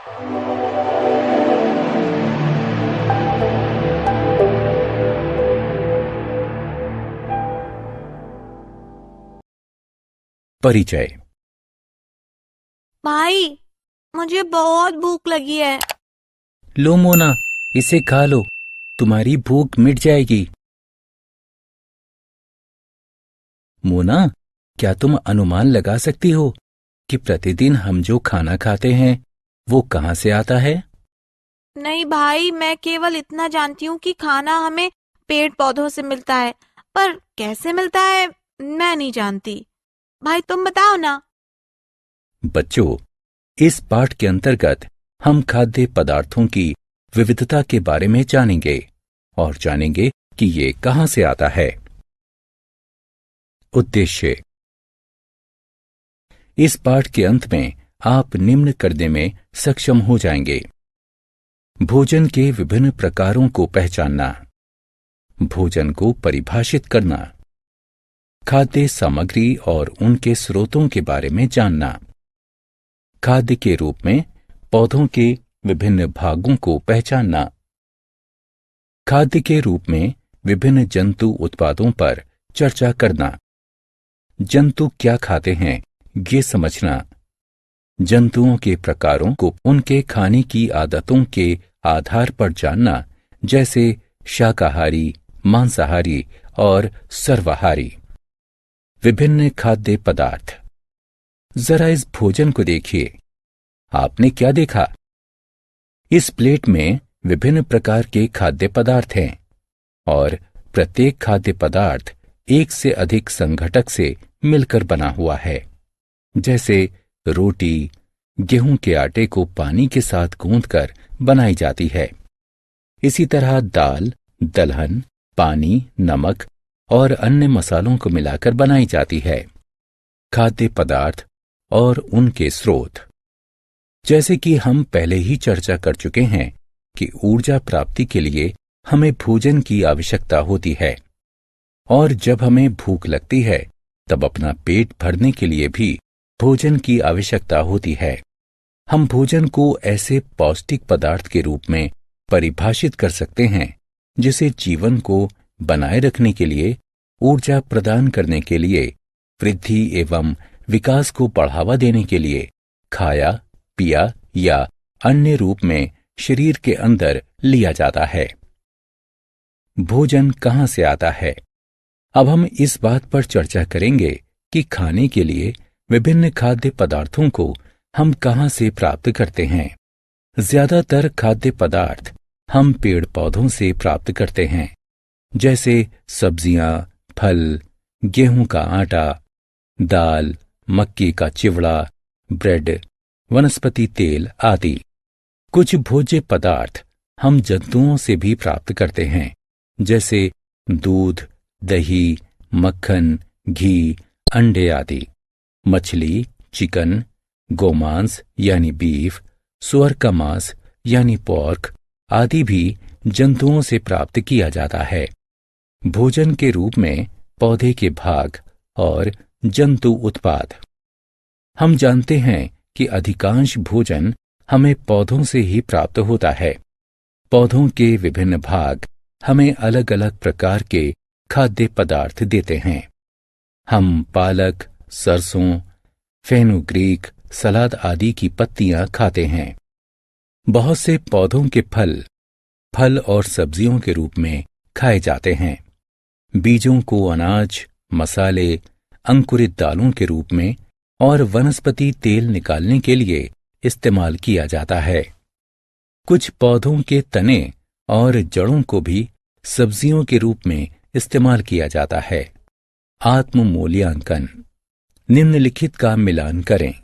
परिचय। भाई, मुझे बहुत भूख लगी है। लो मोना, इसे खा लो, तुम्हारी भूख मिट जाएगी। मोना, क्या तुम अनुमान लगा सकती हो कि प्रतिदिन हम जो खाना खाते हैं वो कहाँ से आता है? नहीं भाई, मैं केवल इतना जानती हूँ कि खाना हमें पेड़ पौधों से मिलता है, पर कैसे मिलता है मैं नहीं जानती। भाई तुम बताओ ना। बच्चों, इस पाठ के अंतर्गत हम खाद्य पदार्थों की विविधता के बारे में जानेंगे और जानेंगे कि ये कहाँ से आता है। उद्देश्य। इस पाठ के अंत में आप निम्न करने में सक्षम हो जाएंगे: भोजन के विभिन्न प्रकारों को पहचानना, भोजन को परिभाषित करना, खाद्य सामग्री और उनके स्रोतों के बारे में जानना, खाद्य के रूप में पौधों के विभिन्न भागों को पहचानना, खाद्य के रूप में विभिन्न जंतु उत्पादों पर चर्चा करना, जंतु क्या खाते हैं ये समझना, जंतुओं के प्रकारों को उनके खाने की आदतों के आधार पर जानना, जैसे शाकाहारी, मांसाहारी और सर्वाहारी। विभिन्न खाद्य पदार्थ। जरा इस भोजन को देखिए। आपने क्या देखा? इस प्लेट में विभिन्न प्रकार के खाद्य पदार्थ हैं और प्रत्येक खाद्य पदार्थ एक से अधिक संघटक से मिलकर बना हुआ है। जैसे रोटी गेहूं के आटे को पानी के साथ गूंथकर बनाई जाती है। इसी तरह दाल, दलहन, पानी, नमक और अन्य मसालों को मिलाकर बनाई जाती है। खाद्य पदार्थ और उनके स्रोत। जैसे कि हम पहले ही चर्चा कर चुके हैं कि ऊर्जा प्राप्ति के लिए हमें भोजन की आवश्यकता होती है और जब हमें भूख लगती है तब अपना पेट भरने के लिए भी भोजन की आवश्यकता होती है। हम भोजन को ऐसे पौष्टिक पदार्थ के रूप में परिभाषित कर सकते हैं जिसे जीवन को बनाए रखने के लिए, ऊर्जा प्रदान करने के लिए, वृद्धि एवं विकास को बढ़ावा देने के लिए खाया, पिया या अन्य रूप में शरीर के अंदर लिया जाता है। भोजन कहाँ से आता है? अब हम इस बात पर चर्चा करेंगे कि खाने के लिए विभिन्न खाद्य पदार्थों को हम कहाँ से प्राप्त करते हैं। ज्यादातर खाद्य पदार्थ हम पेड़ पौधों से प्राप्त करते हैं, जैसे सब्जियां, फल, गेहूं का आटा, दाल, मक्की का चिवड़ा, ब्रेड, वनस्पति तेल आदि। कुछ भोज्य पदार्थ हम जंतुओं से भी प्राप्त करते हैं, जैसे दूध, दही, मक्खन, घी, अंडे आदि। मछली, चिकन, गोमांस यानी बीफ, सुअर का मांस यानी पोर्क आदि भी जंतुओं से प्राप्त किया जाता है। भोजन के रूप में पौधे के भाग और जंतु उत्पाद। हम जानते हैं कि अधिकांश भोजन हमें पौधों से ही प्राप्त होता है। पौधों के विभिन्न भाग हमें अलग अलग प्रकार के खाद्य पदार्थ देते हैं। हम पालक, सरसों, फेनुग्रीक, सलाद आदि की पत्तियां खाते हैं। बहुत से पौधों के फल और सब्जियों के रूप में खाए जाते हैं। बीजों को अनाज, मसाले, अंकुरित दालों के रूप में और वनस्पति तेल निकालने के लिए इस्तेमाल किया जाता है। कुछ पौधों के तने और जड़ों को भी सब्जियों के रूप में इस्तेमाल किया जाता है। आत्म मूल्यांकन। निम्नलिखित का मिलान करें।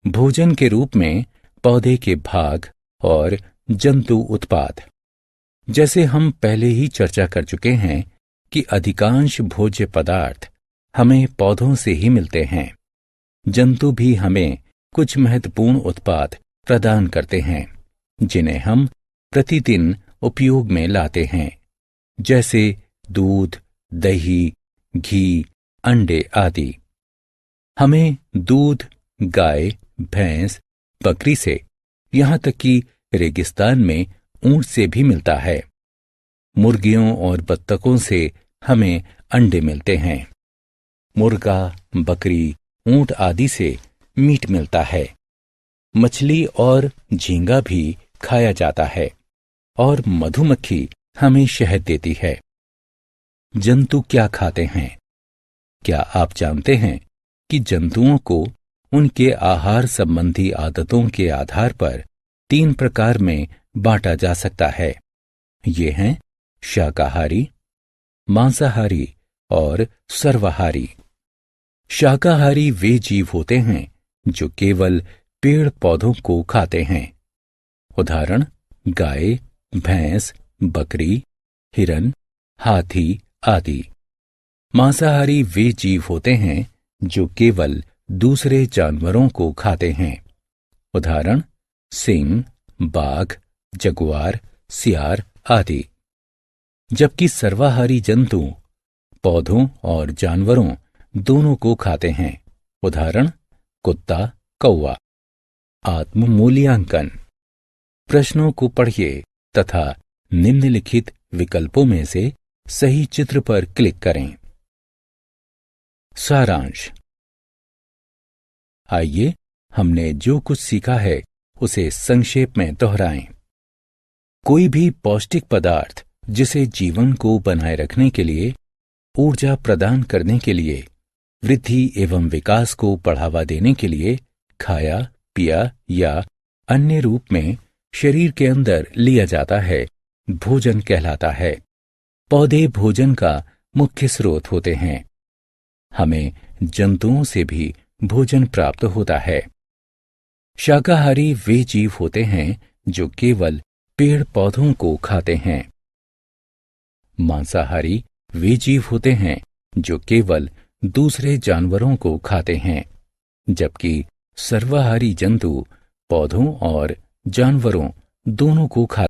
भोजन के रूप में पौधे के भाग और जंतु उत्पाद। जैसे हम पहले ही चर्चा कर चुके हैं कि अधिकांश भोज्य पदार्थ हमें पौधों से ही मिलते हैं। जंतु भी हमें कुछ महत्वपूर्ण उत्पाद प्रदान करते हैं जिन्हें हम प्रतिदिन उपयोग में लाते हैं, जैसे दूध, दही, घी, अंडे आदि। हमें दूध गाय, भैंस, बकरी से, यहाँ तक कि रेगिस्तान में ऊंट से भी मिलता है। मुर्गियों और बत्तखों से हमें अंडे मिलते हैं। मुर्गा, बकरी, ऊंट आदि से मीट मिलता है। मछली और झींगा भी खाया जाता है और मधुमक्खी हमें शहद देती है। जंतु क्या खाते हैं? क्या आप जानते हैं कि जंतुओं को उनके आहार संबंधी आदतों के आधार पर 3 प्रकार में बांटा जा सकता है। ये हैं शाकाहारी, मांसाहारी और सर्वाहारी। शाकाहारी वे जीव होते हैं जो केवल पेड़ पौधों को खाते हैं। उदाहरण गाय, भैंस, बकरी, हिरन, हाथी आदि। मांसाहारी वे जीव होते हैं जो केवल दूसरे जानवरों को खाते हैं। उदाहरण सिंह, बाघ, जगुआर, सियार आदि। जबकि सर्वाहारी जंतु पौधों और जानवरों दोनों को खाते हैं। उदाहरण कुत्ता, कौवा। आत्म मूल्यांकन। प्रश्नों को पढ़िए तथा निम्नलिखित विकल्पों में से सही चित्र पर क्लिक करें। सारांश। आइए हमने जो कुछ सीखा है उसे संक्षेप में दोहराएं। कोई भी पौष्टिक पदार्थ जिसे जीवन को बनाए रखने के लिए, ऊर्जा प्रदान करने के लिए, वृद्धि एवं विकास को बढ़ावा देने के लिए खाया, पिया या अन्य रूप में शरीर के अंदर लिया जाता है, भोजन कहलाता है। पौधे भोजन का मुख्य स्रोत होते हैं। हमें जंतुओं से भी भोजन प्राप्त होता है। शाकाहारी वे जीव होते हैं जो केवल पेड़ पौधों को खाते हैं। मांसाहारी वे जीव होते हैं जो केवल दूसरे जानवरों को खाते हैं, जबकि सर्वाहारी जंतु पौधों और जानवरों दोनों को खाते हैं।